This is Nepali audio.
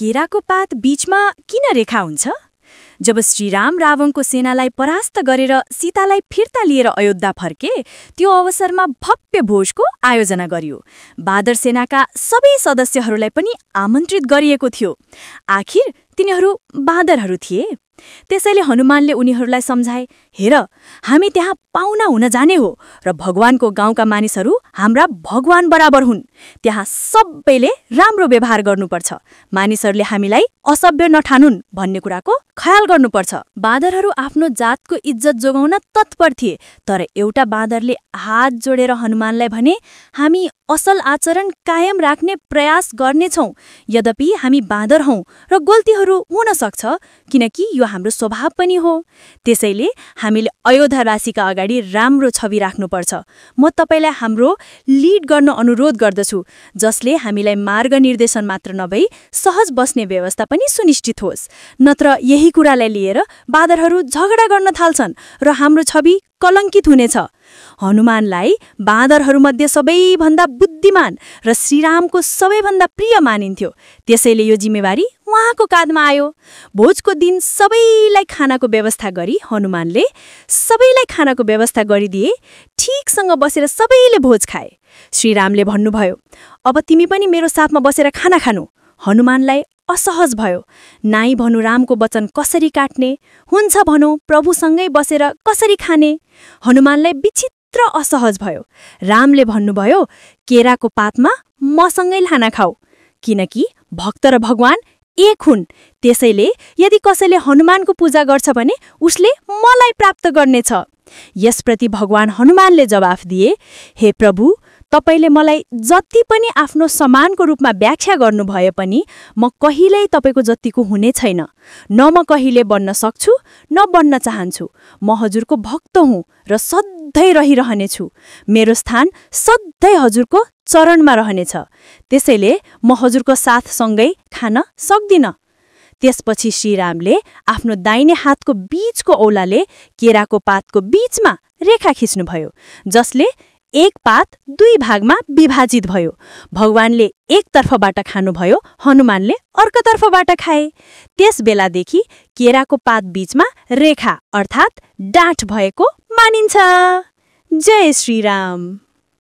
केराको पात बीचमा किन रेखा हुन्छ? जब श्रीराम रावणको सेनालाई परास्त गरेर सीतालाई फिर्ता लिएर अयोध्या फर्के, त्यो अवसरमा भव्य भोजको आयोजना गरियो। बादर सेनाका सबै सदस्यहरूलाई पनि आमन्त्रित गरिएको थियो। आखिर तिनीहरू बादरहरू थिए। त्यसैले हनुमानले उनीहरूलाई सम्झाए, हेर, हामी त्यहाँ पाहुना हुन जाने हो र भगवानको गाउँका मानिसहरू हाम्रा भगवान बराबर हुन्। त्यहाँ सबैले राम्रो व्यवहार गर्नुपर्छ। मानिसहरूले हामीलाई असभ्य नठानुन् भन्ने कुराको ख्याल गर्नुपर्छ। बादरहरू आफ्नो जातको इज्जत जोगाउन तत्पर थिए, तर एउटा बादरले हात जोडेर हनुमानलाई भने, हामी असल आचरण कायम राख्ने प्रयास गर्नेछौँ। यद्यपि हामी बादर हौं र गल्तीहरू हुन सक्छ, किनकि यो हाम्रो स्वभाव पनि हो। त्यसैले हामीले अयोध्यावासीका अगाडि राम्रो छवि राख्नुपर्छ। म तपाईलाई हाम्रो लिड गर्न अनुरोध गर्दछु, जसले हामीलाई मार्ग निर्देशन मात्र नभई सहज बस्ने व्यवस्था पनि सुनिश्चित होस्। नत्र यही कुरालाई लिएर बादरहरू झगडा गर्न थाल्छन् र हाम्रो छवि कलङ्कित हुनेछ। हनुमानलाई बाँदरहरूमध्ये सबैभन्दा बुद्धिमान र श्रीरामको सबैभन्दा प्रिय मानिन्थ्यो। त्यसैले यो जिम्मेवारी उहाँको काँधमा आयो। भोजको दिन सबैलाई खानाको व्यवस्था गरी हनुमानले सबैलाई खानाको व्यवस्था गरिदिए। ठिकसँग बसेर सबैले भोज खाए। श्रीरामले भन्नुभयो, अब तिमी पनि मेरो साथमा बसेर खाना खानु। हनुमानलाई असहज भयो। नाइ भनु रामको वचन कसरी काट्ने, हुन्छ भनौँ प्रभुसँगै बसेर कसरी खाने। हनुमानलाई विचित्र असहज भयो। रामले भन्नुभयो, केराको पातमा मसँगै खाना खाऊ, किनकि भक्त र भगवान एक हुन्। त्यसैले यदि कसैले हनुमानको पूजा गर्छ भने उसले मलाई प्राप्त गर्नेछ। यसप्रति भगवान हनुमानले जवाफ दिए, हे प्रभु, तपाईले मलाई जति पनि आफ्नो समानको रूपमा व्याख्या गर्नु भए पनि म कहिल्यै तपाईको जतिको हुने छैन। न म कहिले बन्न सक्छु न बन्न चाहन्छु। म हजुरको भक्त हुँ र सधैँ रहिरहनेछु। मेरो स्थान सधैँ हजुरको चरणमा रहनेछ। त्यसैले म हजुरको साथसँगै खान सक्दिन। त्यसपछि श्रीरामले आफ्नो दाहिने हातको बीचको औलाले केराको पातको बीचमा रेखा खिच्नुभयो, जसले एक पात दुई भागमा विभाजित भयो। भगवानले एक तर्फबाट खानुभयो, हनुमानले अर्कोतर्फबाट खाए। त्यस बेलादेखि केराको पात बीचमा रेखा अर्थात् डाँठ भएको मानिन्छ। जय श्रीराम।